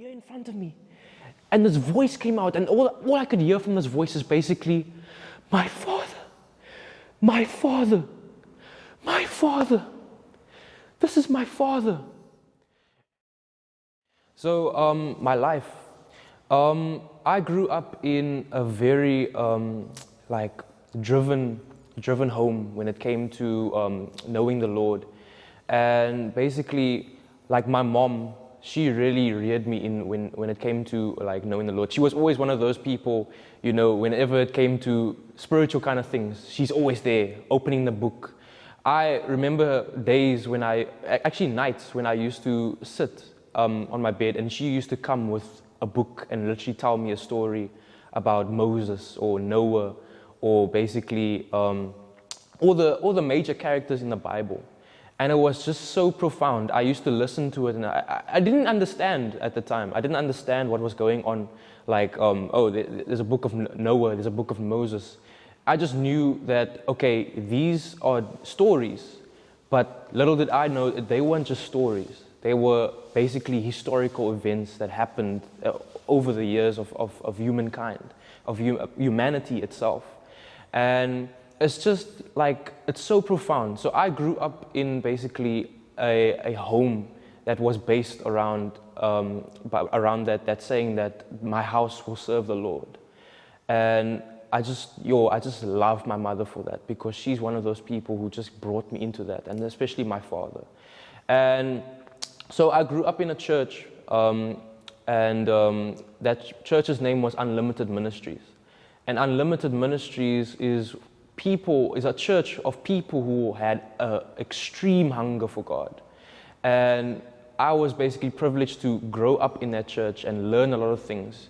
here in front of me. And this voice came out, and all I could hear from this voice is basically, my Father, my Father, my Father. This is my Father. So my life, I grew up in a very driven home when it came to knowing the Lord. And basically, like my mom, she really reared me in when it came to like knowing the Lord. She was always one of those people, you know, whenever it came to spiritual kind of things, she's always there, opening the book. I remember days when nights when I used to sit on my bed, and she used to come with a book and literally tell me a story about Moses or Noah, or basically all the major characters in the Bible. And it was just so profound. I used to listen to it, and I didn't understand at the time. I didn't understand what was going on. Like, there's a book of Noah, there's a book of Moses. I just knew that, okay, these are stories. But little did I know, they weren't just stories. They were basically historical events that happened over the years of humankind, of humanity itself. And it's just like, it's so profound. So I grew up in basically a home that was based around that saying that my house will serve the Lord. And I just love my mother for that, because she's one of those people who just brought me into that, and especially my father. And so I grew up in a church, and that church's name was Unlimited Ministries. And Unlimited Ministries is a church of people who had extreme hunger for God. And I was basically privileged to grow up in that church and learn a lot of things,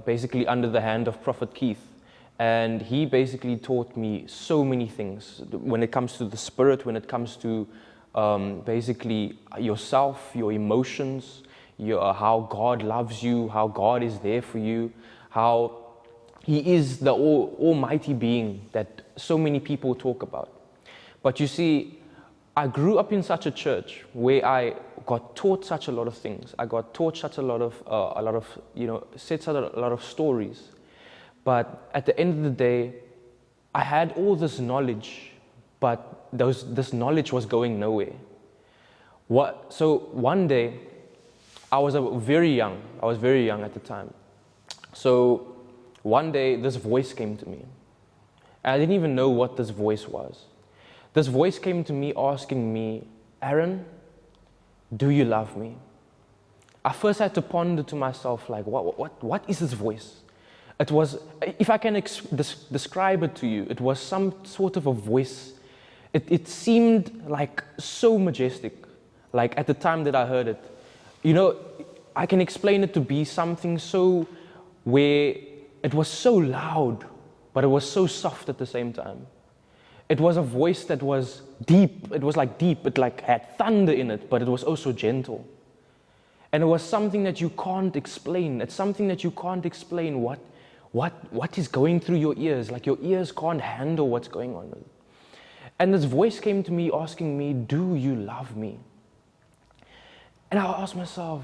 basically under the hand of Prophet Keith. And he basically taught me so many things when it comes to the Spirit, when it comes to basically yourself, your emotions, how God loves you, how God is there for you, how He is the almighty being that so many people talk about. But you see, I grew up in such a church where I got taught such a lot of things. I got taught such a lot of said such a lot of stories. But at the end of the day, I had all this knowledge, but this knowledge was going nowhere. So one day, I was very young at the time. So one day, this voice came to me. I didn't even know what this voice was. This voice came to me asking me, Aaron, do you love me? I first had to ponder to myself, like, what is this voice? It was, if I can describe it to you, it was some sort of a voice. It seemed like so majestic, like at the time that I heard it. You know, I can explain it to be something so where it was so loud, but it was so soft at the same time. It was a voice that was deep. It was like deep. It like had thunder in it, but it was also gentle. And it was something that you can't explain. It's something that you can't explain what is going through your ears. Like your ears can't handle what's going on. And this voice came to me asking me, do you love me? And I asked myself,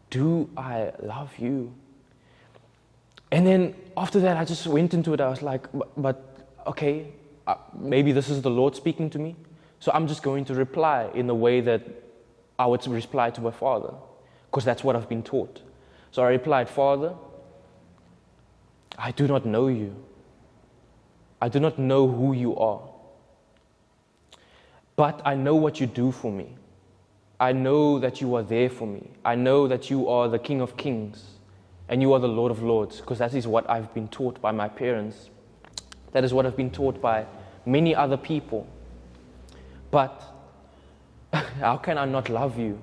do I love you? And then after that, I just went into it. I was like, but okay, maybe this is the Lord speaking to me. So I'm just going to reply in the way that I would reply to my father, because that's what I've been taught. So I replied, Father, I do not know you. I do not know who you are. But I know what you do for me. I know that you are there for me. I know that you are the King of Kings and you are the Lord of Lords, because that is what I've been taught by my parents. That is what I've been taught by many other people. But how can I not love you?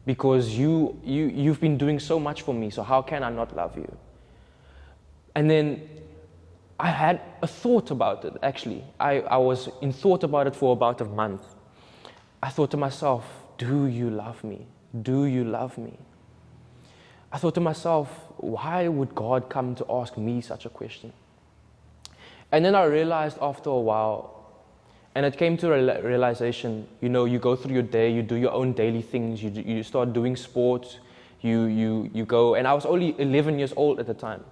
Because you've been doing so much for me, so how can I not love you? And then I had a thought about it, actually. I was in thought about it for about a month. I thought to myself, do you love me? Do you love me? I thought to myself, why would God come to ask me such a question? And then I realized after a while, and it came to a realization, you know, you go through your day, you do your own daily things, you start doing sports, you go. And I was only 11 years old at the time.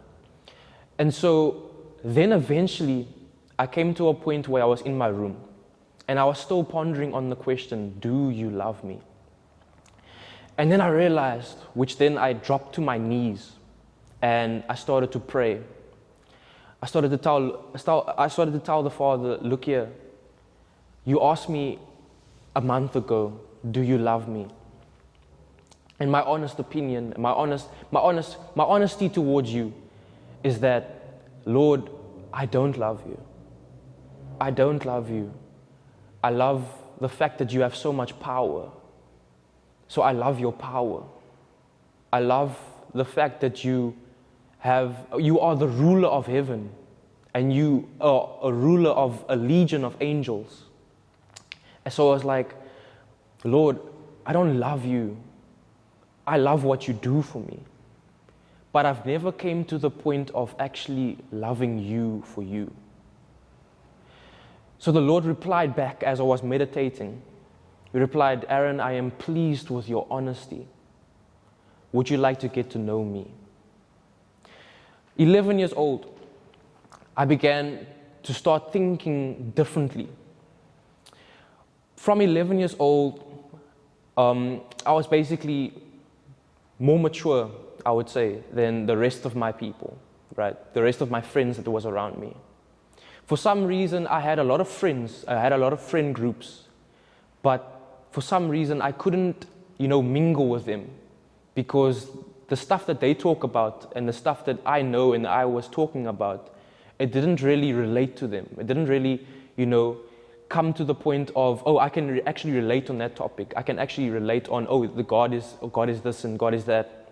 And so then eventually I came to a point where I was in my room and I was still pondering on the question, do you love me? And then I realized, which then I dropped to my knees and I started to pray. I started to tell the Father, look here, you asked me a month ago, do you love me? And my honest opinion, my honesty towards you is that, Lord, I don't love you. I don't love you. I love the fact that you have so much power. So I love your power. I love the fact that you are the ruler of heaven and you are a ruler of a legion of angels. And so I was like, Lord, I don't love you. I love what you do for me. But I've never came to the point of actually loving you for you. So the Lord replied back as I was meditating. He replied, Aaron, I am pleased with your honesty. Would you like to get to know me? 11 years old, I began to start thinking differently. From 11 years old, I was basically more mature, I would say, than the rest of my people, right? The rest of my friends that was around me. For some reason, I had a lot of friends. I had a lot of friend groups. But for some reason, I couldn't, mingle with them because the stuff that they talk about and the stuff that I know and I was talking about, it didn't really relate to them. It didn't really, come to the point of, I can actually relate on that topic. I can actually relate on, God is this and God is that.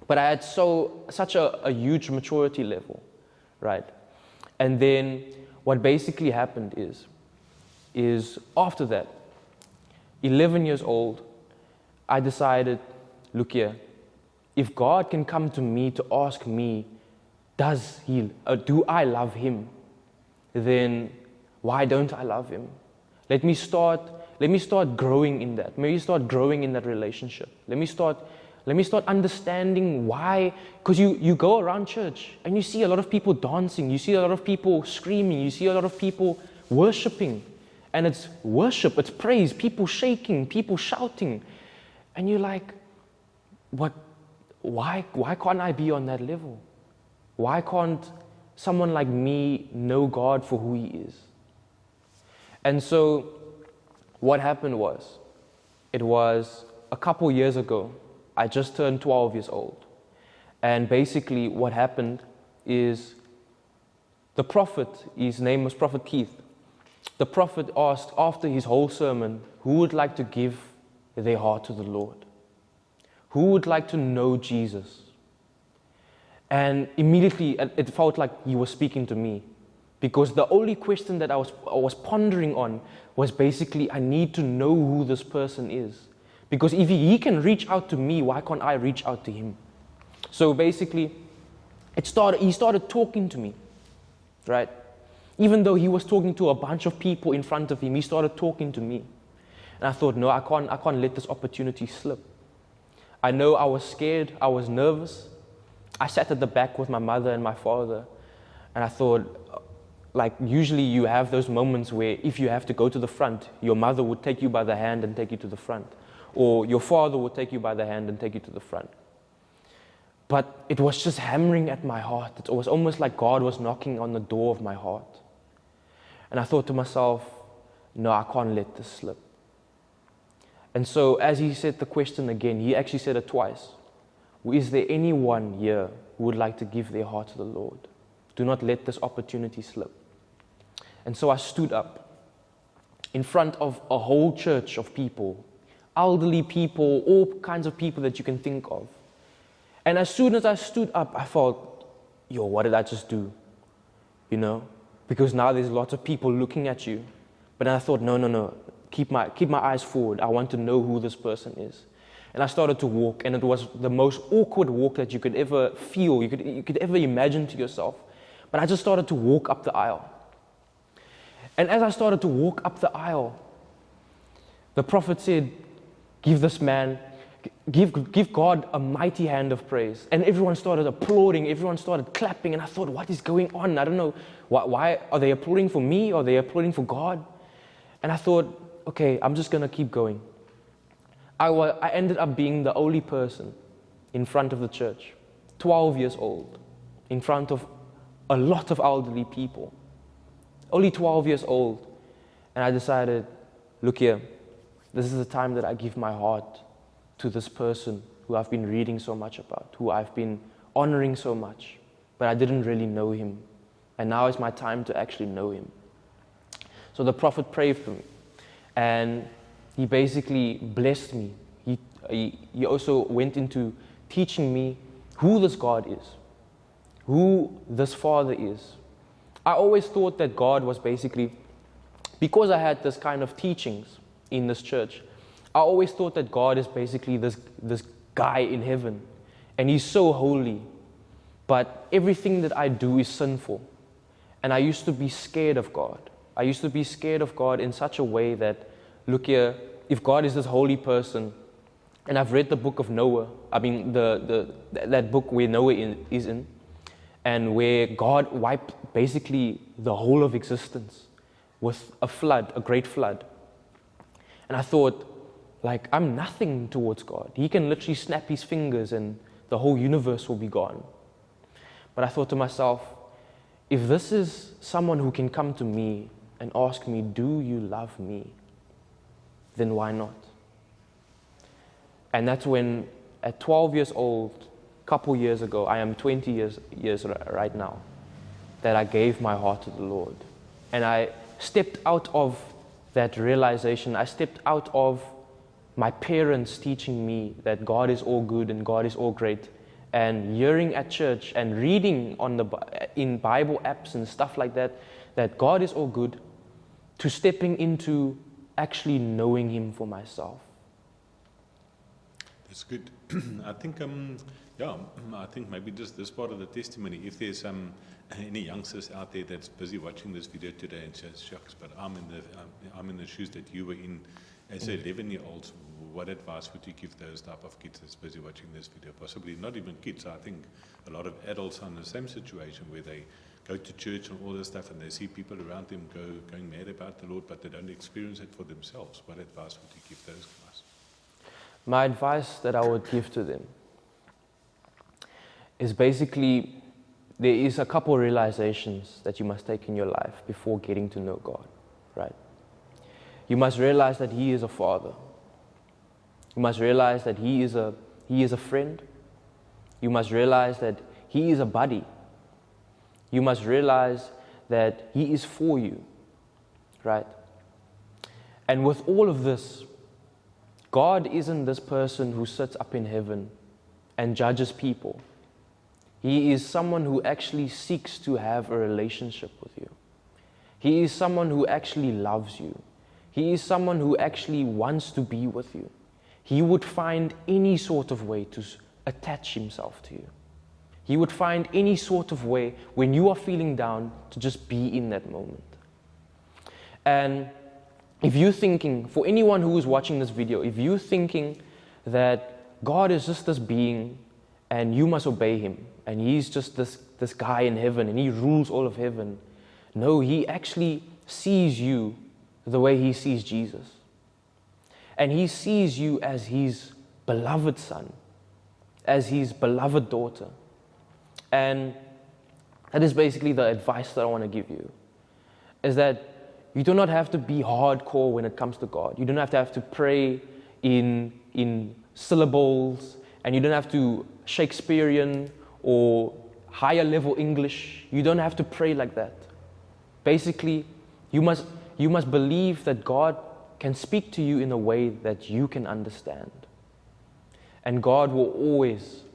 But I had such a huge maturity level, right? And then what basically happened is after that, 11 years old, I decided, look here, if God can come to me to ask me, do I love him? Then why don't I love him? Let me start growing in that. Maybe start growing in that relationship. Let me start understanding why. Because you go around church and you see a lot of people dancing, you see a lot of people screaming, you see a lot of people worshiping. And it's worship, it's praise, people shaking, people shouting. And you're like, what? Why can't I be on that level? Why can't someone like me know God for who he is? And so what happened was, it was a couple years ago, I just turned 12 years old. And basically what happened is the prophet, his name was Prophet Keith. The prophet asked after his whole sermon, who would like to give their heart to the Lord? Who would like to know Jesus? And immediately it felt like he was speaking to me. Because the only question that I was pondering on was basically, I need to know who this person is. Because if he can reach out to me, why can't I reach out to him? So basically, he started talking to me, right? Even though he was talking to a bunch of people in front of him, he started talking to me. And I thought, no, I can't let this opportunity slip. I know I was scared, I was nervous. I sat at the back with my mother and my father, and I thought, usually you have those moments where if you have to go to the front, your mother would take you by the hand and take you to the front. Or your father would take you by the hand and take you to the front. But it was just hammering at my heart. It was almost like God was knocking on the door of my heart. And I thought to myself, no, I can't let this slip. And so as he said the question again, he actually said it twice. Is there anyone here who would like to give their heart to the Lord? Do not let this opportunity slip. And so I stood up in front of a whole church of people, elderly people, all kinds of people that you can think of. And as soon as I stood up, I thought, what did I just do? Because now there's lots of people looking at you. But then I thought, no, keep my eyes forward. I want to know who this person is. And I started to walk, and it was the most awkward walk that you could ever feel, you could ever imagine to yourself. But I just started to walk up the aisle. And as I started to walk up the aisle, the prophet said, give this man give God a mighty hand of praise. And everyone started applauding, everyone started clapping, and I thought, what is going on? I don't know, why are they applauding for me, or are they applauding for God? And I thought, okay, I'm just going to keep going. I ended up being the only person in front of the church, 12 years old, in front of a lot of elderly people, only 12 years old. And I decided, look here, this is the time that I give my heart to this person who I've been reading so much about, who I've been honoring so much, but I didn't really know him. And now is my time to actually know him. So the prophet prayed for me, and he basically blessed me. He also went into teaching me who this God is, who this Father is. I always thought that God was basically, because I had this kind of teachings in this church, I always thought that God is basically this guy in heaven, and he's so holy, but everything that I do is sinful. And I used to be scared of God. I used to be scared of God in such a way that, look here, if God is this holy person, and I've read the book of Noah, I mean that book where Noah is in, and where God wiped basically the whole of existence with a flood, a great flood. And I thought, like, I'm nothing towards God. He can literally snap his fingers and the whole universe will be gone. But I thought to myself, if this is someone who can come to me and ask me, do you love me? Then why not? And that's when, at 12 years old, a couple years ago, I am 20 years right now, that I gave my heart to the Lord. And I stepped out of that realization. I stepped out of my parents teaching me that God is all good and God is all great, and hearing at church and reading in Bible apps and stuff like that, that God is all good, to stepping into actually knowing Him for myself. That's good. I think, I think maybe just this part of the testimony, if there's any youngsters out there that's busy watching this video today and says, shucks, but I'm in the shoes that you were in as 11-year-olds, what advice would you give those type of kids that's busy watching this video? Possibly not even kids. I think a lot of adults are in the same situation where they go to church and all this stuff and they see people around them going mad about the Lord, but they don't experience it for themselves. What advice would you give those guys? My advice that I would give to them is basically, there is a couple realizations that you must take in your life before getting to know God, right? You must realize that He is a Father. You must realize that He is a friend. You must realize that He is a buddy. You must realize that He is for you, right? And with all of this, God isn't this person who sits up in heaven and judges people. He is someone who actually seeks to have a relationship with you. He is someone who actually loves you. He is someone who actually wants to be with you. He would find any sort of way to attach Himself to you. He would find any sort of way when you are feeling down to just be in that moment. And if you're thinking, for anyone who is watching this video, if you're thinking that God is just this being and you must obey Him and He's just this guy in heaven and He rules all of heaven, no, He actually sees you the way He sees Jesus. And He sees you as His beloved son, as His beloved daughter. And that is basically the advice that I want to give you, is that you do not have to be hardcore when it comes to God. You don't have to pray in syllables, and you don't have to Shakespearean or higher level English. You don't have to pray like that. Basically, you must believe that God can speak to you in a way that you can understand. And God will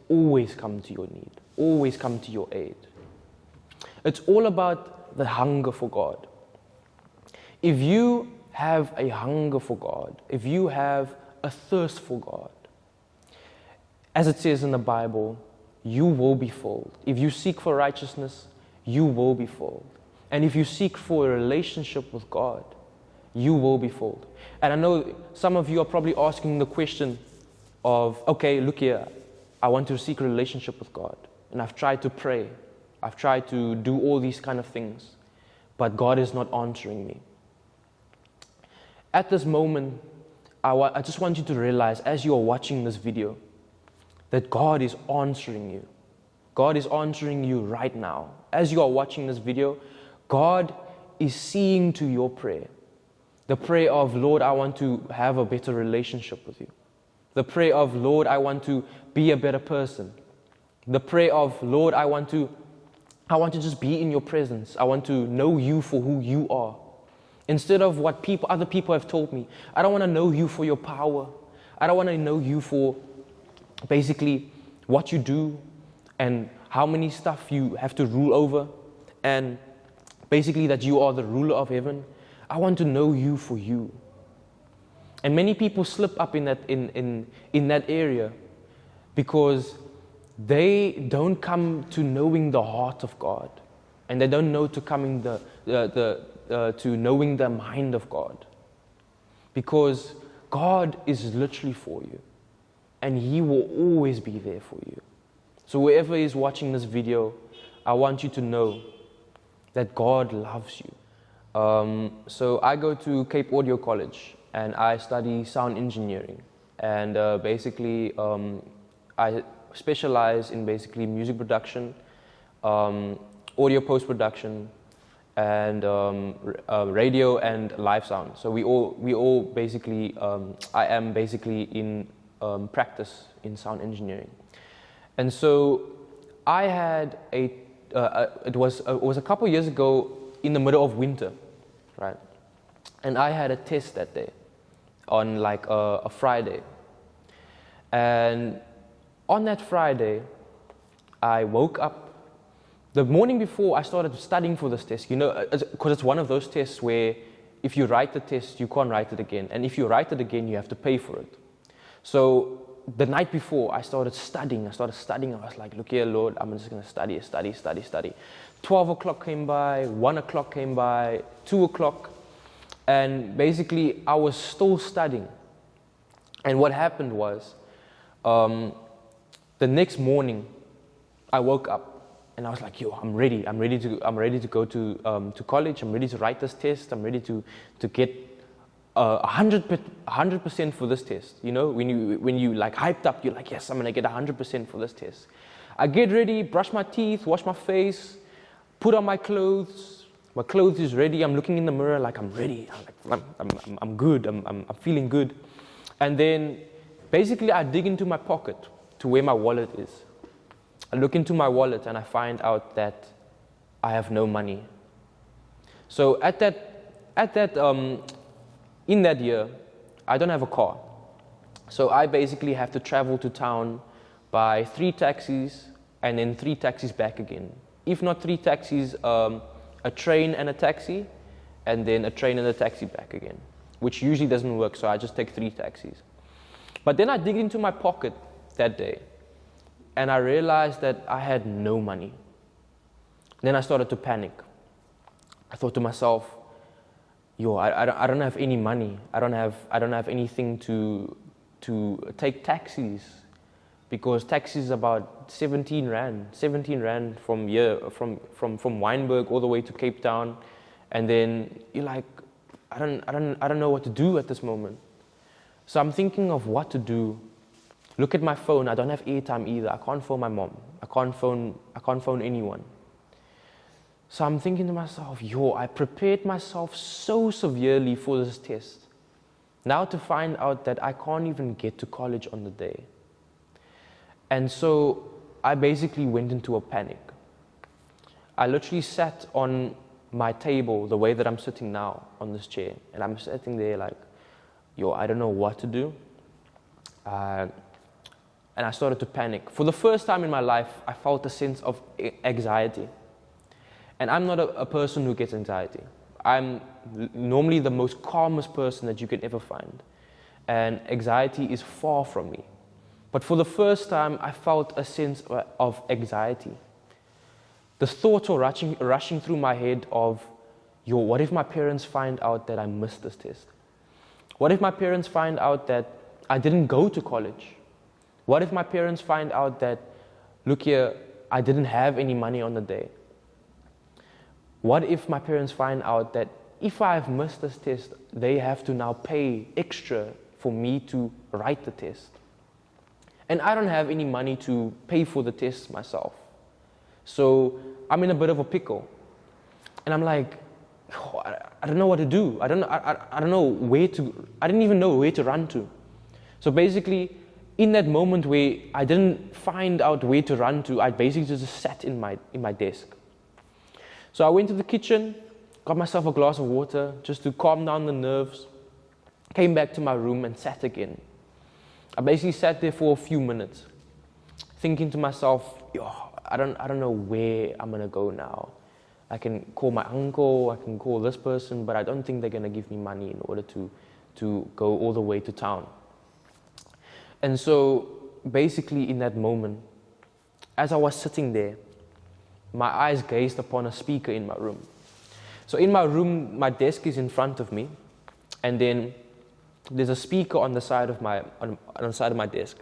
always come to your need, always come to your aid. It's all about the hunger for God. If you have a hunger for God, if you have a thirst for God, as it says in the Bible, you will be filled. If you seek for righteousness, you will be filled. And if you seek for a relationship with God, you will be filled. And I know some of you are probably asking the question, of, okay, look here, I want to seek a relationship with God. And I've tried to pray. I've tried to do all these kind of things. But God is not answering me. At this moment, I just want you to realize, as you are watching this video, that God is answering you. God is answering you right now. As you are watching this video, God is seeing to your prayer. The prayer of, Lord, I want to have a better relationship with you. The prayer of, Lord, I want to be a better person. The prayer of, Lord, I want to just be in your presence. I want to know you for who you are. Instead of what other people have told me. I don't want to know you for your power. I don't want to know you for basically what you do and how many stuff you have to rule over and basically that you are the ruler of heaven. I want to know you for you. And many people slip up in that area because they don't come to knowing the heart of God, and they don't know to coming to knowing the mind of God, because God is literally for you, and He will always be there for you. So whoever is watching this video, I want you to know that God loves you. So I go to Cape Audio College and I study sound engineering, and basically I specialize in basically music production, audio post-production, and radio and live sound. So we all basically, I am basically in practice in sound engineering. And so I had it was a couple years ago in the middle of winter, right? And I had a test that day on like a Friday. And on that Friday, I woke up. The morning before, I started studying for this test, because it's one of those tests where if you write the test, you can't write it again. And if you write it again, you have to pay for it. So the night before, I started studying. I was like, look here, Lord, I'm just going to study. 12 o'clock came by, 1 o'clock came by, 2 o'clock. And basically, I was still studying. And what happened was, the next morning, I woke up and I was like, yo, I'm ready to go to college. I'm ready to write this test. I'm ready to get 100% for this test. You know, when you like hyped up, you're like, yes, I'm gonna get 100% for this test. I get ready, brush my teeth, wash my face, put on my clothes. My clothes is ready. I'm looking in the mirror like I'm ready. I'm good. I'm feeling good. And then basically I dig into my pocket to where my wallet is. I look into my wallet and I find out that I have no money. So in that year, I don't have a car. So I basically have to travel to town by 3 taxis and then 3 taxis back again. If not 3 taxis, a train and a taxi, and then a train and a taxi back again, which usually doesn't work, so I just take 3 taxis. But then I dig into my pocket that day, and I realized that I had no money. Then I started to panic. I thought to myself, yo, I don't have any money. I don't have anything to take taxis, because taxis is about 17 rand from here, from Wynberg all the way to Cape Town, and then you're like, I don't know what to do at this moment. So I'm thinking of what to do. Look at my phone. I don't have airtime either. I can't phone my mom. I can't phone anyone. So I'm thinking to myself, yo, I prepared myself so severely for this test. Now to find out that I can't even get to college on the day. And so I basically went into a panic. I literally sat on my table the way that I'm sitting now on this chair. And I'm sitting there like, yo, I don't know what to do. And I started to panic. For the first time in my life, I felt a sense of anxiety. And I'm not a person who gets anxiety. I'm normally the most calmest person that you can ever find. And anxiety is far from me. But for the first time, I felt a sense of anxiety. The thoughts were rushing through my head of, yo, what if my parents find out that I missed this test? What if my parents find out that I didn't go to college? What if my parents find out that, look here, I didn't have any money on the day? What if my parents find out that if I've missed this test, they have to now pay extra for me to write the test? And I don't have any money to pay for the test myself. So I'm in a bit of a pickle. And I'm like, oh, I don't know what to do. I don't know where to, I didn't even know where to run to. So basically, in that moment where I didn't find out where to run to, I basically just sat in my desk. So I went to the kitchen, got myself a glass of water just to calm down the nerves, came back to my room and sat again. I basically sat there for a few minutes, thinking to myself, I don't know where I'm gonna go now. I can call my uncle, I can call this person, but I don't think they're gonna give me money in order to go all the way to town. And so basically in that moment, as I was sitting there, my eyes gazed upon a speaker in my room. So in my room, my desk is in front of me, and then there's a speaker on the side of my desk.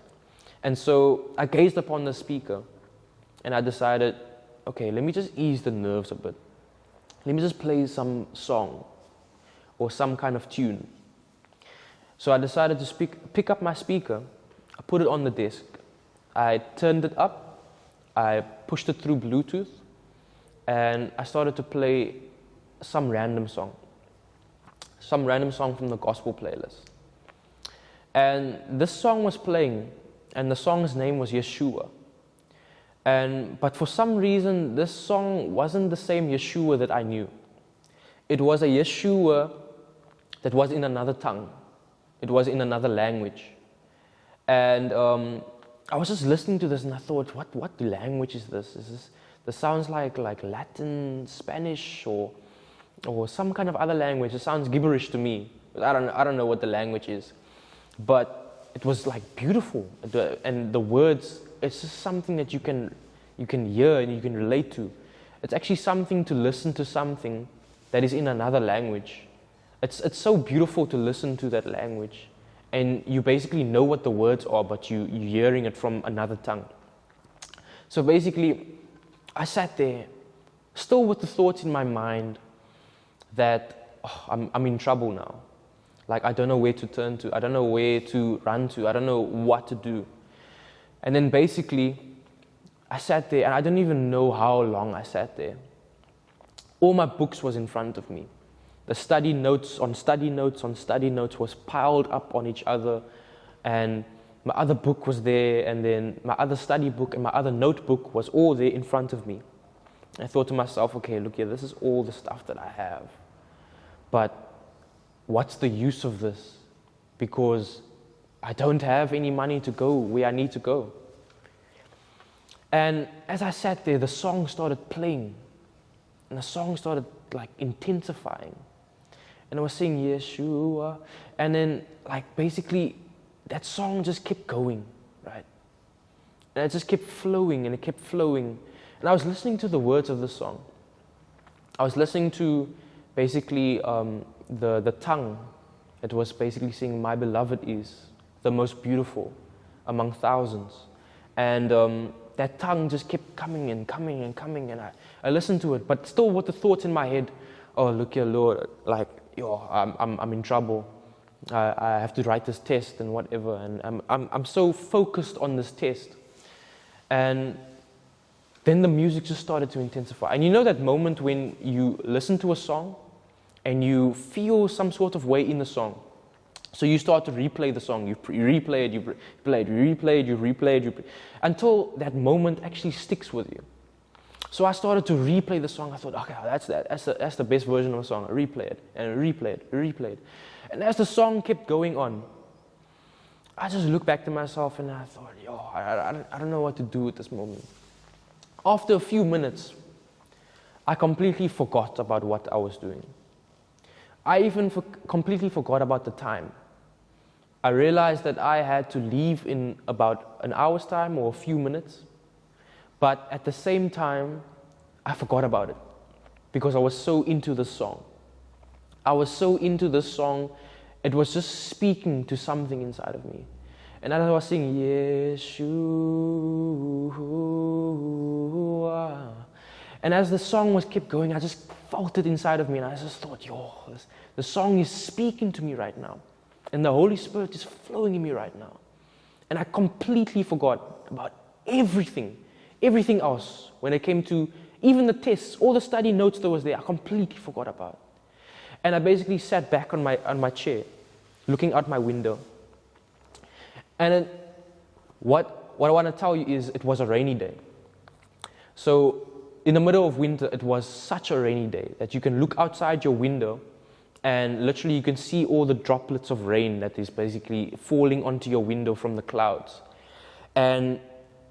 And so I gazed upon the speaker, and I decided, okay, let me just ease the nerves a bit. Let me just play some song or some kind of tune. So I decided to pick up my speaker, I put it on the desk, I turned it up, I pushed it through Bluetooth, and I started to play some random song from the gospel playlist. And this song was playing, and the song's name was Yeshua. But for some reason, this song wasn't the same Yeshua that I knew. It was a Yeshua that was in another tongue. It was in another language. And I was just listening to this, and I thought, what language is this? This sounds like Latin, Spanish, or some kind of other language. It sounds gibberish to me. I don't know what the language is. But it was like beautiful. And the words, it's just something that you can hear and you can relate to. It's actually something to listen to something that is in another language. It's so beautiful to listen to that language. And you basically know what the words are, but you're hearing it from another tongue. So basically, I sat there, still with the thoughts in my mind that I'm in trouble now. Like, I don't know where to turn to. I don't know where to run to. I don't know what to do. And then basically, I sat there, and I don't even know how long I sat there. All my books was in front of me. The study notes on study notes on study notes was piled up on each other, and my other book was there, and then my other study book and my other notebook was all there in front of me. I thought to myself, okay, look here, this is all the stuff that I have. But what's the use of this? Because I don't have any money to go where I need to go. And as I sat there, the song started playing, and the song started like intensifying. And I was saying Yeshua, and then like basically that song just kept going, right? And it just kept flowing, and it kept flowing. And I was listening to the words of the song. I was listening to basically the tongue. It was basically saying, "My beloved is the most beautiful among thousands." And that tongue just kept coming and coming and coming, and I listened to it, but still with the thoughts in my head, oh, look here, Lord, like, I'm in trouble. I have to write this test and whatever, and I'm so focused on this test. And then the music just started to intensify. And you know that moment when you listen to a song and you feel some sort of way in the song. So you start to replay the song, you replay it, you play it, you replay it, you replay it, until that moment actually sticks with you. So I started to replay the song. I thought, okay, that's the best version of a song. I replay it, and replay it, replay it. And as the song kept going on, I just looked back to myself and I thought, I don't know what to do at this moment. After a few minutes, I completely forgot about what I was doing. I even completely forgot about the time. I realized that I had to leave in about an hour's time or a few minutes. But at the same time, I forgot about it because I was so into the song. I was so into the song, it was just speaking to something inside of me. And as I was singing, Yeshua, and as the song was kept going, I just felt it inside of me, and I just thought, the song is speaking to me right now. And the Holy Spirit is flowing in me right now. And I completely forgot about everything else. When it came to even the tests, all the study notes that was there, I completely forgot about. And I basically sat back on my chair, looking out my window. And what I want to tell you is it was a rainy day. So in the middle of winter, it was such a rainy day that you can look outside your window and literally you can see all the droplets of rain that is basically falling onto your window from the clouds. And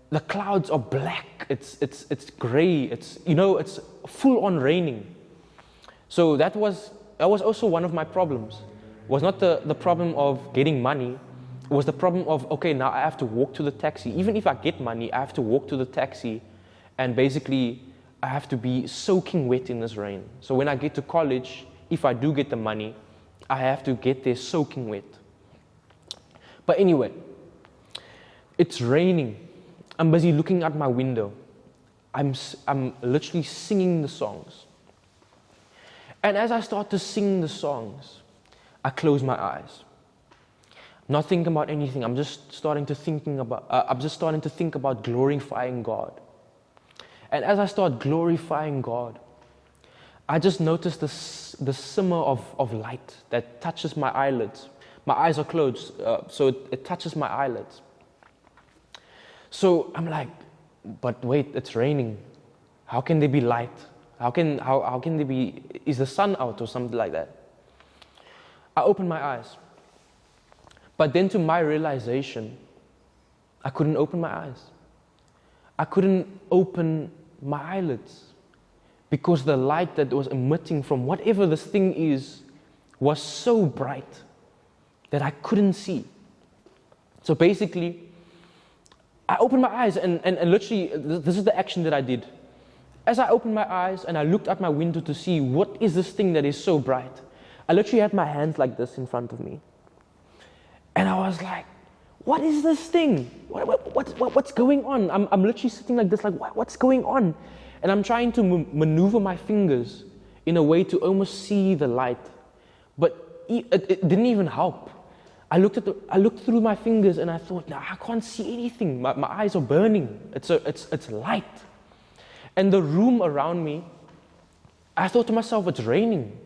the clouds are black, it's gray, it's full on raining. So that was also one of my problems. It was not the problem of getting money, it was the problem of, okay, now I have to walk to the taxi. Even if I get money, I have to walk to the taxi and basically I have to be soaking wet in this rain. So when I get to college, if I do get the money, I have to get there soaking wet. But anyway, it's raining. I'm busy looking out my window. I'm literally singing the songs. And as I start to sing the songs, I close my eyes. Not thinking about anything. I'm just starting to think about glorifying God. And as I start glorifying God, I just noticed the simmer of light that touches my eyelids. My eyes are closed, so it touches my eyelids. So I'm like, but wait, it's raining. How can there be light? How can there be, is the sun out or something like that? I open my eyes. But then to my realization, I couldn't open my eyes. I couldn't open my eyelids because the light that was emitting from whatever this thing is was so bright that I couldn't see. So basically, I opened my eyes and literally, this is the action that I did. As I opened my eyes and I looked out my window to see what is this thing that is so bright, I literally had my hands like this in front of me. And I was like, what is this thing? What's going on? I'm literally sitting like this, like, what's going on? And I'm trying to maneuver my fingers in a way to almost see the light. But it didn't even help. I looked through my fingers and I thought, no, I can't see anything. My eyes are burning. It's light. And the room around me, I thought to myself, it's raining.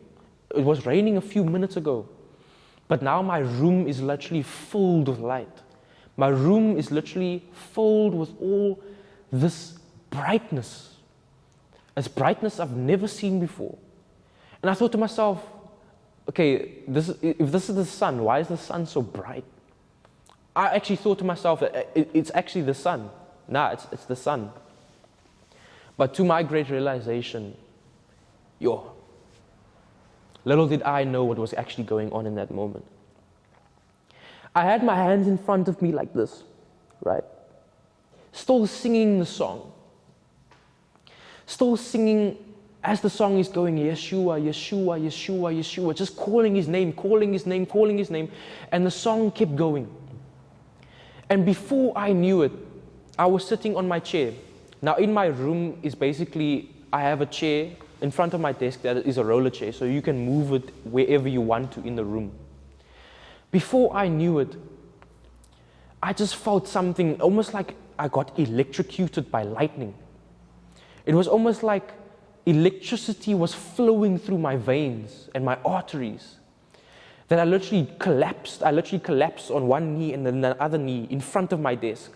It was raining a few minutes ago. But now my room is literally filled with light. My room is literally filled with all this brightness. It's brightness I've never seen before. And I thought to myself, okay, if this is the sun, why is the sun so bright? I actually thought to myself that it's actually the sun. Nah, it's the sun. But to my great realization, little did I know what was actually going on in that moment. I had my hands in front of me like this, right? Still singing the song. Still singing as the song is going, Yeshua, Yeshua, Yeshua, Yeshua, just calling his name, calling his name, calling his name. And the song kept going. And before I knew it, I was sitting on my chair. Now in my room is basically, I have a chair in front of my desk that is a roller chair, so you can move it wherever you want to in the room. Before I knew it, I just felt something almost like I got electrocuted by lightning. It was almost like electricity was flowing through my veins and my arteries. That I literally collapsed. I literally collapsed on one knee and then the other knee in front of my desk.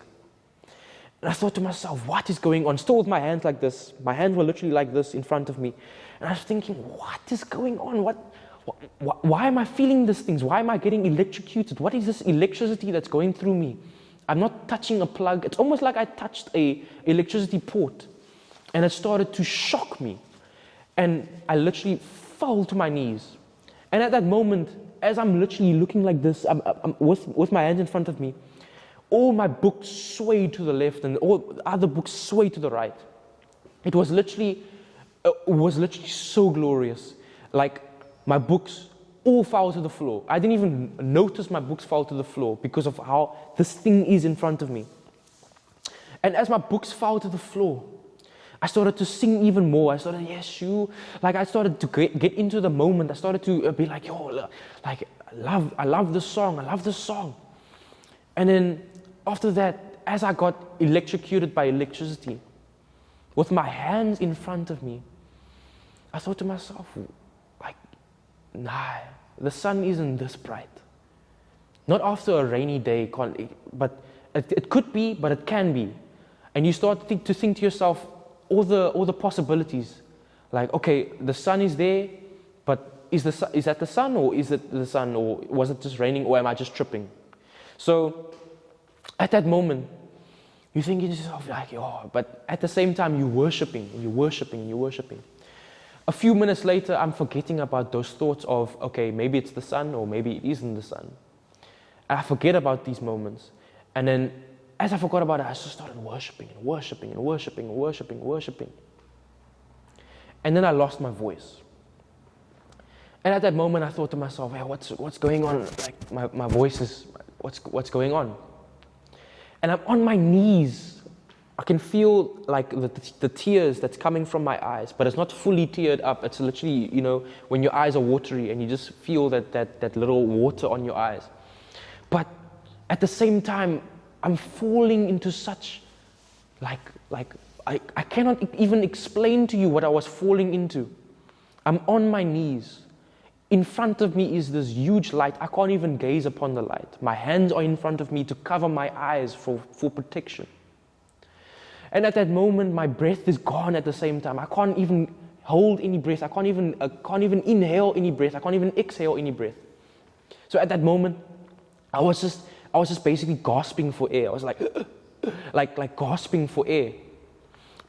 And I thought to myself, what is going on? Still with my hands like this. My hands were literally like this in front of me. And I was thinking, what is going on? Why am I feeling these things? Why am I getting electrocuted? What is this electricity that's going through me? I'm not touching a plug. It's almost like I touched a electricity port. And it started to shock me. And I literally fell to my knees. And at that moment, as I'm literally looking like this, I'm with my hands in front of me, all my books swayed to the left and all other books swayed to the right. It was literally so glorious. Like my books all fell to the floor. I didn't even notice my books fall to the floor because of how this thing is in front of me. And as my books fell to the floor, I started to sing even more. I started, yes, you. Like I started to get into the moment. I started to be like, yo, like I love this song. I love this song. And then after that, as I got electrocuted by electricity, with my hands in front of me, I thought to myself, like, nah, the sun isn't this bright. Not after a rainy day, but it could be, but it can be. And you start to think to yourself, all the possibilities. Like, okay, the sun is there, but is that the sun, or is it the sun, or was it just raining, or am I just tripping? So at that moment, you think to yourself like, oh, but at the same time you're worshiping, and you're worshiping, and you're worshiping. A few minutes later, I'm forgetting about those thoughts of, okay, maybe it's the sun, or maybe it isn't the sun. And I forget about these moments. And then as I forgot about it, I just started worshiping and worshiping and worshiping and worshiping and worshiping. And then I lost my voice. And at that moment, I thought to myself, hey, what's going on? Like my voice is, what's going on? And I'm on my knees. I can feel like the tears that's coming from my eyes, but it's not fully teared up. It's literally, when your eyes are watery and you just feel that little water on your eyes. But at the same time, I'm falling into such, I cannot even explain to you what I was falling into. I'm on my knees. In front of me is this huge light. I can't even gaze upon the light. My hands are in front of me to cover my eyes for protection. And at that moment, my breath is gone at the same time. I can't even hold any breath. I can't even inhale any breath. I can't even exhale any breath. So at that moment, I was just basically gasping for air. I was like, like gasping for air.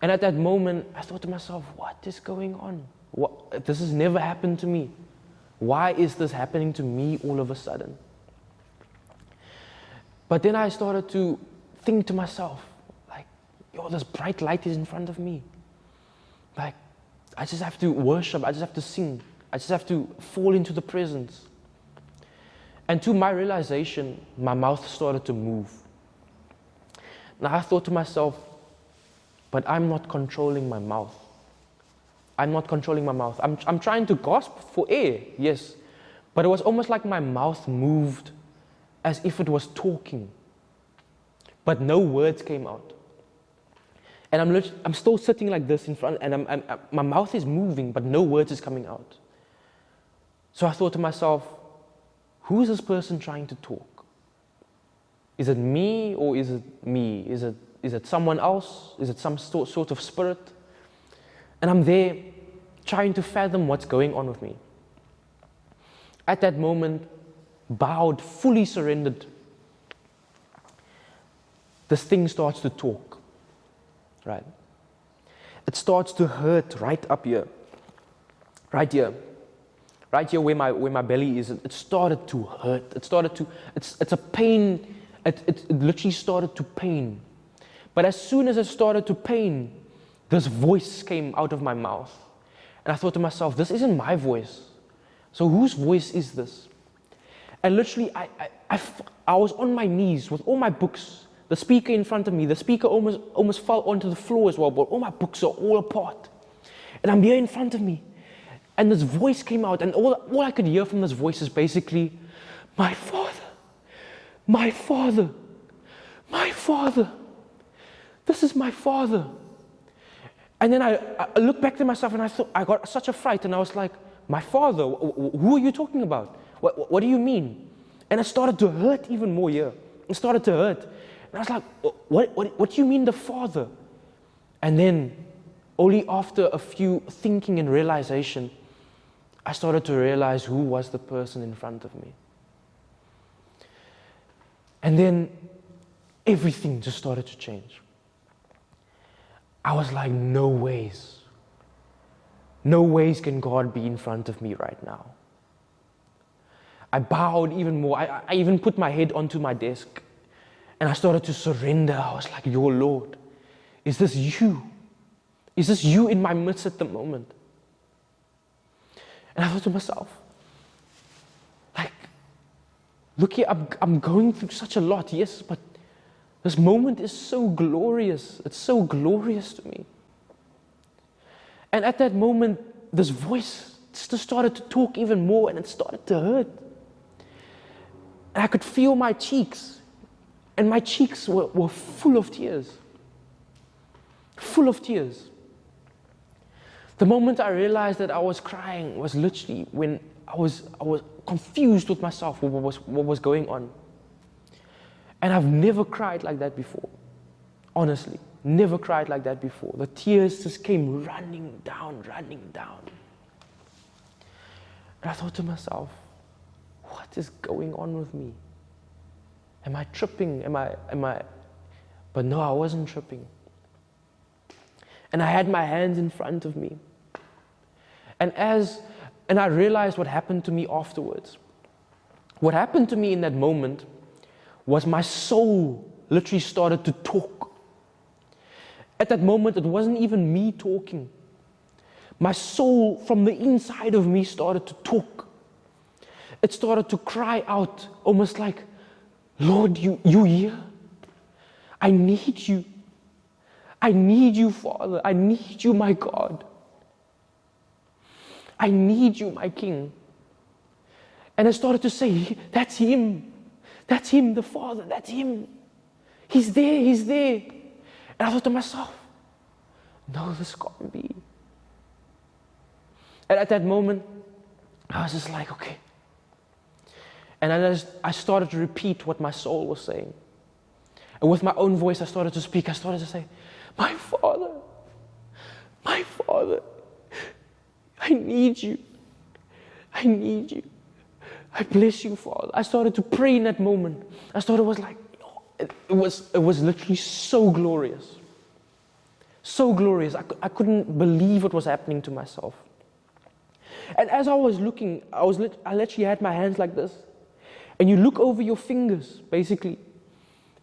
And at that moment, I thought to myself, what is going on? This has never happened to me. Why is this happening to me all of a sudden? But then I started to think to myself, like, yo, this bright light is in front of me. Like, I just have to worship. I just have to sing. I just have to fall into the presence. And to my realization, my mouth started to move. Now I thought to myself, but I'm not controlling my mouth. I'm not controlling my mouth. I'm trying to gasp for air, yes. But it was almost like my mouth moved as if it was talking. But no words came out. And I'm still sitting like this in front, and my mouth is moving, but no words is coming out. So I thought to myself, who is this person trying to talk? Is it me, or is it me? Is it someone else? Is it some sort of spirit? And I'm there trying to fathom what's going on with me. At that moment, bowed, fully surrendered, this thing starts to talk, right? It starts to hurt right up here, right here where my belly is. It started to hurt. It's a pain. It literally started to pain. But as soon as it started to pain, this voice came out of my mouth. And I thought to myself, this isn't my voice. So whose voice is this? And literally, I was on my knees with all my books, the speaker in front of me. The speaker almost fell onto the floor as well, but all my books are all apart. And I'm here in front of me. And this voice came out, and all I could hear from this voice is basically, my Father, my Father, my Father. This is my Father. And then I looked back to myself, and I got such a fright, and I was like, my Father, who are you talking about? What do you mean? And it started to hurt even more here. It started to hurt. And I was like, what do you mean the Father? And then, only after a few thinking and realization, I started to realize who was the person in front of me. And then, everything just started to change. I was like, no ways. No ways can God be in front of me right now. I bowed even more. I even put my head onto my desk. And I started to surrender. I was like, your Lord, is this you? Is this you in my midst at the moment? And I thought to myself, look here, I'm going through such a lot, yes, but this moment is so glorious. It's so glorious to me. And at that moment, this voice just started to talk even more, and it started to hurt. And I could feel my cheeks, and my cheeks were full of tears. Full of tears. The moment I realized that I was crying was literally when I was confused with myself, what was going on. And I've never cried like that before. Honestly, never cried like that before. The tears just came running down. And I thought to myself, what is going on with me? Am I tripping? Am I? But no, I wasn't tripping. And I had my hands in front of me. And I realized what happened to me afterwards. What happened to me in that moment was my soul literally started to talk. At that moment, it wasn't even me talking. My soul from the inside of me started to talk. It started to cry out, almost like, Lord, you here? I need you. I need you, Father. I need you, my God. I need you, my King. And I started to say, that's him. That's him, the Father. That's him. He's there. He's there. And I thought to myself, no, this can't be. And at that moment, I was just like, okay. And I started to repeat what my soul was saying. And with my own voice, I started to speak. I started to say, my Father, I need you. I need you. I bless you, Father. I started to pray in that moment. It was literally so glorious. So glorious. I couldn't believe what was happening to myself. And as I was looking, I literally had my hands like this. And you look over your fingers, basically.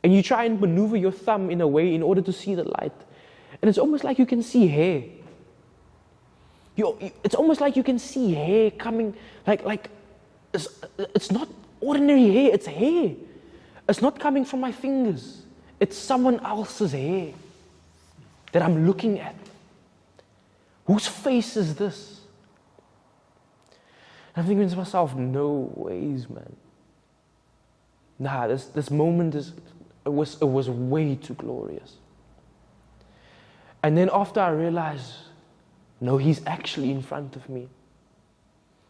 And you try and maneuver your thumb in a way in order to see the light. And it's almost like you can see hair. It's almost like you can see hair coming, like it's not ordinary hair, it's hair. It's not coming from my fingers. It's someone else's hair that I'm looking at. Whose face is this? And I'm thinking to myself, no ways, man. Nah, this moment it was way too glorious. And then after I realized, no, he's actually in front of me,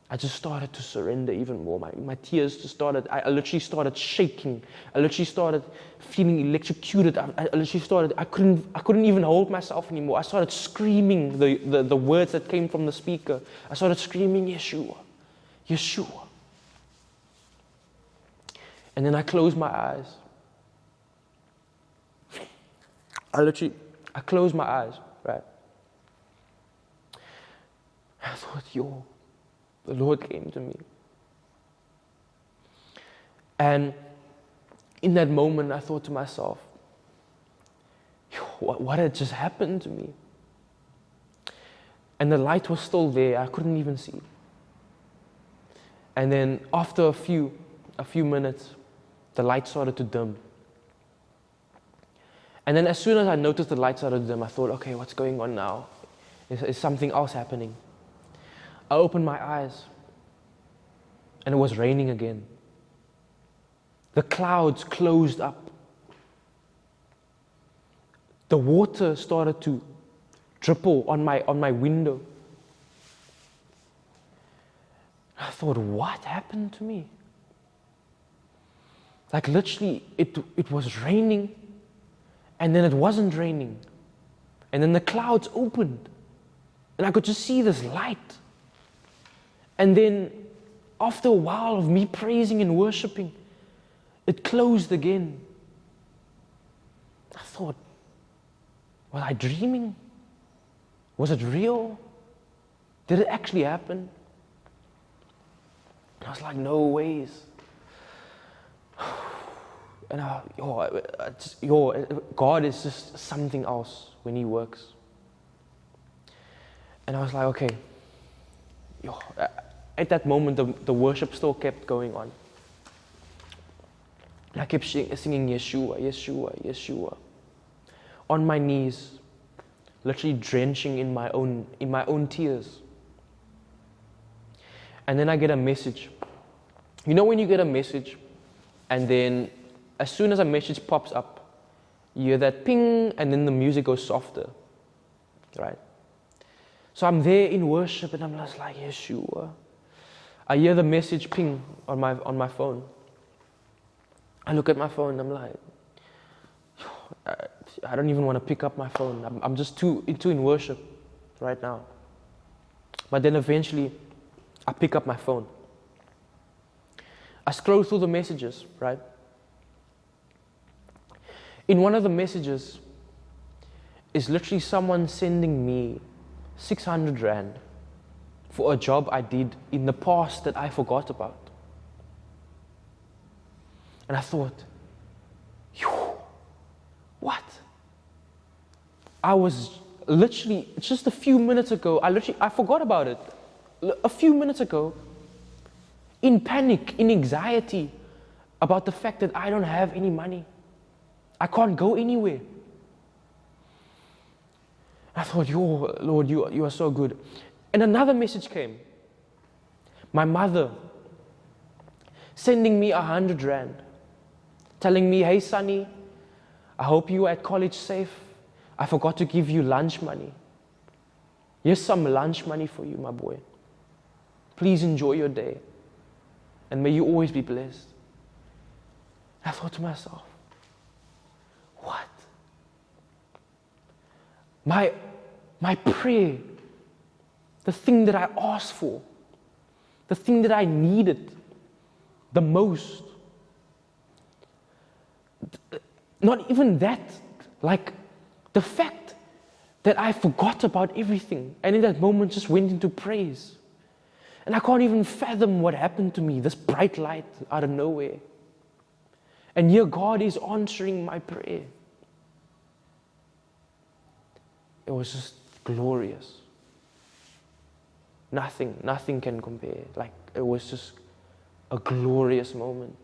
I just started to surrender even more. My tears just started, I literally started shaking. I literally started feeling electrocuted. I couldn't even hold myself anymore. I started screaming the words that came from the speaker. I started screaming, Yeshua, Yeshua. And then I closed my eyes. I closed my eyes, right? I thought, the Lord came to me. And in that moment, I thought to myself, what had just happened to me? And the light was still there. I couldn't even see. And then after a few minutes, the light started to dim. And then as soon as I noticed the light started to dim, I thought, okay, what's going on now? Is something else happening? I opened my eyes, and it was raining again. The clouds closed up. The water started to dribble on my window. I thought, what happened to me? Like literally, it was raining, and then it wasn't raining. And then the clouds opened, and I could just see this light. And then, after a while of me praising and worshiping, it closed again. I thought, was I dreaming? Was it real? Did it actually happen? And I was like, no ways. And God is just something else when He works. And I was like, okay. At that moment, the worship still kept going on. And I kept singing Yeshua, Yeshua, Yeshua. On my knees, literally drenching in my own tears. And then I get a message. You know when you get a message, and then as soon as a message pops up, you hear that ping, and then the music goes softer, right? So I'm there in worship, and I'm just like, Yeshua. I hear the message ping on my phone. I look at my phone, and I'm like, I don't even want to pick up my phone. I'm just too in worship right now. But then eventually, I pick up my phone. I scroll through the messages, right? In one of the messages is literally someone sending me 600 rand for a job I did in the past that I forgot about. And I thought, what? I was literally, just a few minutes ago, I forgot about it. A few minutes ago, in panic, in anxiety about the fact that I don't have any money. I can't go anywhere. I thought, Lord, you are so good. And another message came. My mother sending me 100 rand, telling me, hey, Sonny, I hope you are at college safe. I forgot to give you lunch money. Here's some lunch money for you, my boy. Please enjoy your day. And may you always be blessed. I thought to myself, what? My prayer, the thing that I asked for, the thing that I needed the most, not even that, like the fact that I forgot about everything and in that moment just went into praise. And I can't even fathom what happened to me, this bright light out of nowhere. And here God is answering my prayer. It was just glorious. Nothing can compare. Like, it was just a glorious moment.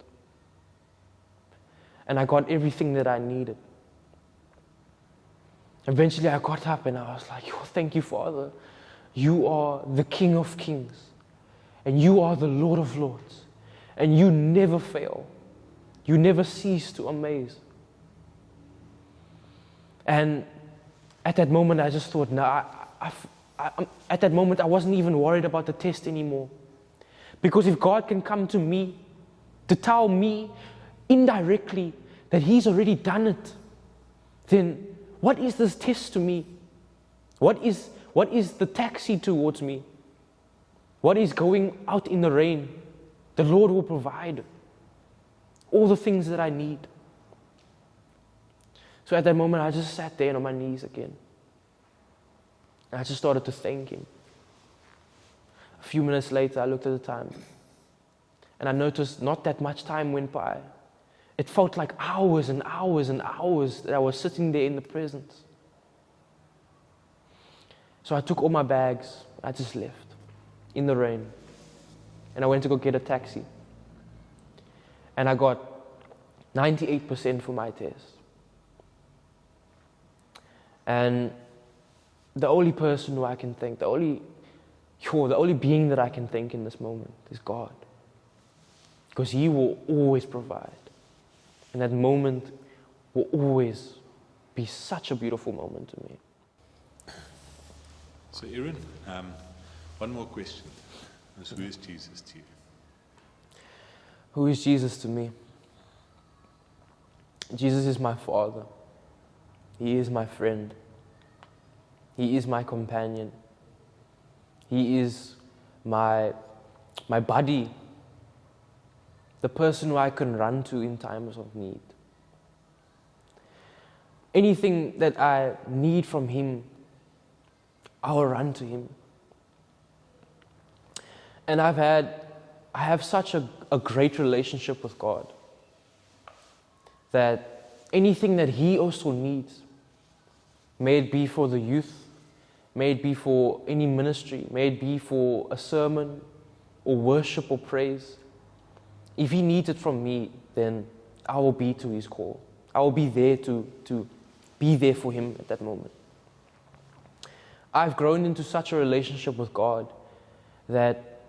And I got everything that I needed. Eventually I got up and I was like, thank you, Father. You are the King of Kings. And you are the Lord of Lords. And you never fail. You never cease to amaze. And at that moment, I just thought, at that moment, I wasn't even worried about the test anymore. Because if God can come to me to tell me indirectly that He's already done it, then what is this test to me? What is the taxi towards me? What is going out in the rain? The Lord will provide all the things that I need. So at that moment, I just sat there on my knees again. And I just started to thank Him. A few minutes later, I looked at the time. And I noticed not that much time went by. It felt like hours and hours and hours that I was sitting there in the presence. So I took all my bags. I just left in the rain. And I went to go get a taxi. And I got 98% for my test. And the only person who I can thank, the only being that I can thank in this moment is God. Because He will always provide. And that moment will always be such a beautiful moment to me. So Aaron, one more question. Who is Jesus to you? Who is Jesus to me? Jesus is my Father. He is my friend. He is my companion. He is my buddy. The person who I can run to in times of need. Anything that I need from Him, I will run to Him. And I have such a great relationship with God that anything that He also needs, may it be for the youth, may it be for any ministry, may it be for a sermon or worship or praise, if He needs it from me, then I will be to his call. I will be there to be there for him at that moment. I've grown into such a relationship with God that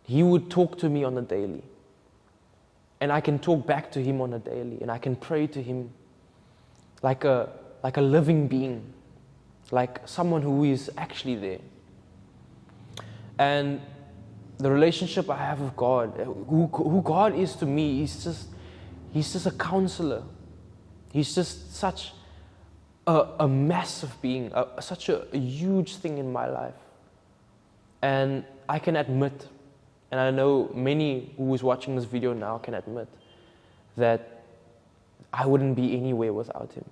he would talk to me on a daily. And I can talk back to him on a daily. And I can pray to him like a living being. Like someone who is actually there. And the relationship I have with God, who God is to me, he's just a counselor. He's just such a massive being, such a huge thing in my life. And I can admit, and I know many who is watching this video now can admit, that I wouldn't be anywhere without him.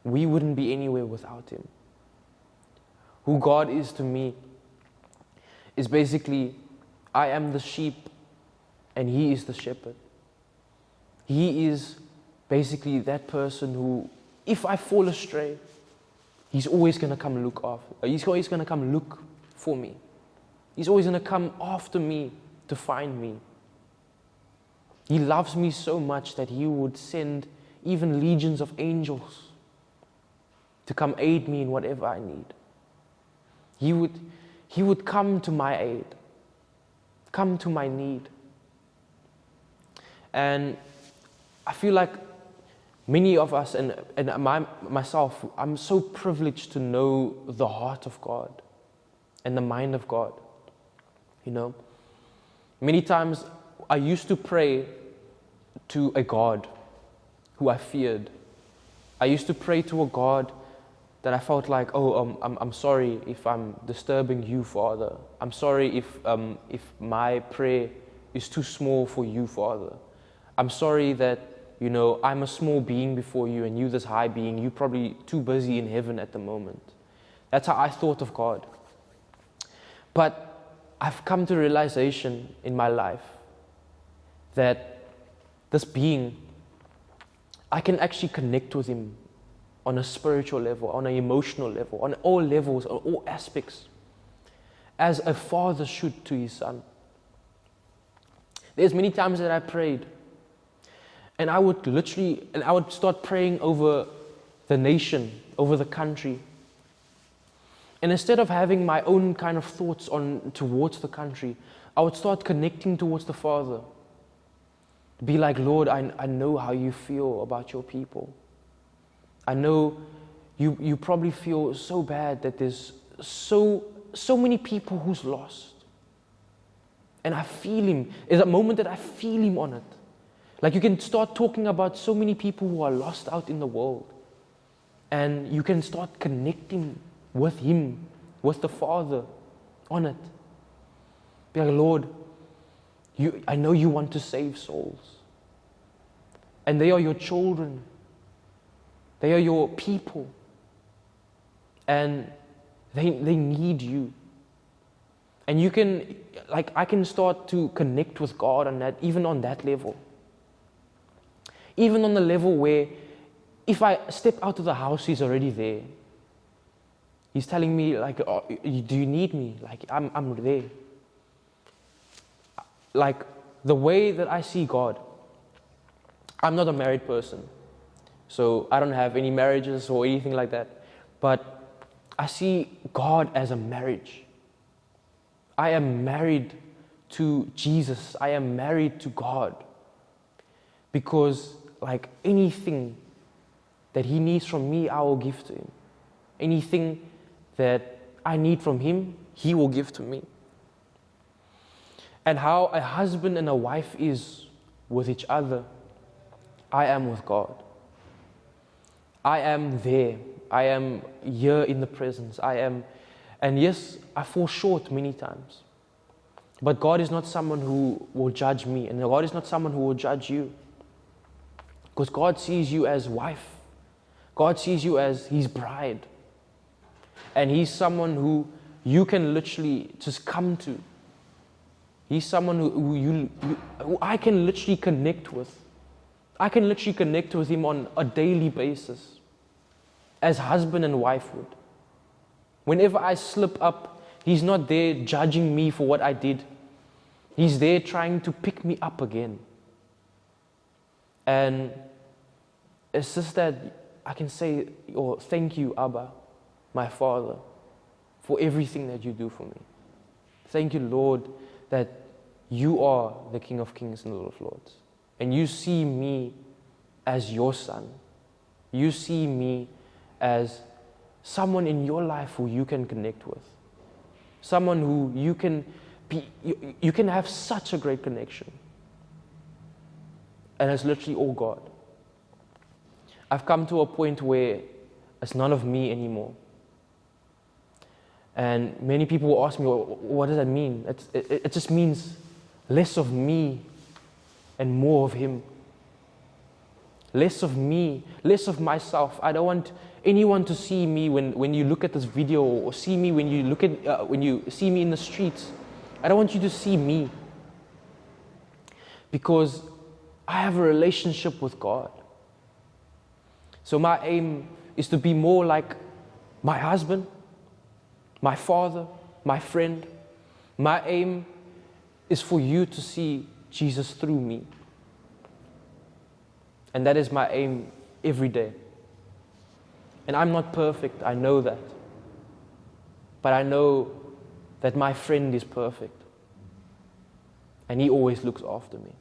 We wouldn't be anywhere without him. Who God is to me is basically, I am the sheep and he is the shepherd. He is basically that person who, if I fall astray, he's always going to come look after. He's always going to come look for me. He's always going to come after me to find me. He loves me so much that he would send even legions of angels to come aid me in whatever I need. He would come to my aid, come to my need. And I feel like many of us, and myself, I'm so privileged to know the heart of God and the mind of God. You know, many times I used to pray to a God who I feared. I used to pray to a God that I felt like, I'm sorry if I'm disturbing you, Father. I'm sorry if my prayer is too small for you, Father. I'm sorry that, I'm a small being before you and you this high being. You're probably too busy in heaven at the moment. That's how I thought of God. But I've come to realization in my life that this being, I can actually connect with him on a spiritual level, on an emotional level, on all levels, on all aspects, as a father should to his son. There's many times that I prayed, and I would start praying over the nation, over the country. And instead of having my own kind of thoughts towards the country, I would start connecting towards the Father. Be like, Lord, I know how you feel about your people. I know you probably feel so bad that there's so many people who's lost. And I feel him. There's a moment that I feel him on it. Like you can start talking about so many people who are lost out in the world. And you can start connecting with him, with the Father on it. Be like, Lord, I know you want to save souls. And they are your children. They are your people. And they need you. And you can, I can start to connect with God on that, even on that level. Even on the level where if I step out of the house, he's already there. He's telling me, do you need me? I'm there. The way that I see God, I'm not a married person. So I don't have any marriages or anything like that. But I see God as a marriage. I am married to Jesus. I am married to God. Because anything that he needs from me, I will give to him. Anything that I need from him, he will give to me. And how a husband and a wife is with each other, I am with God. I am there. I am here in the presence. And yes, I fall short many times. But God is not someone who will judge me, and God is not someone who will judge you. Because God sees you as wife. God sees you as his bride. And he's someone who you can literally just come to. He's someone who I can literally connect with. I can literally connect with him on a daily basis. As husband and wife would. Whenever I slip up, he's not there judging me for what I did. He's there trying to pick me up again. And it's just that I can say, oh, thank you, Abba, my Father, for everything that you do for me. Thank you, Lord, that you are the King of Kings and Lord of Lords. And you see me as your son. You see me as someone in your life who you can connect with. Someone who you can have such a great connection. And it's literally all God. I've come to a point where it's none of me anymore. And many people will ask me, well, what does that mean? It just means less of me and more of Him. Less of me, less of myself. I don't want anyone to see me when you look at this video, or see me when you see me in the streets. I don't want you to see me, because I have a relationship with God. So my aim is to be more like my husband, my father, my friend. My aim is for you to see Jesus through me. And that is my aim every day. And I'm not perfect, I know that. But I know that my friend is perfect. And He always looks after me.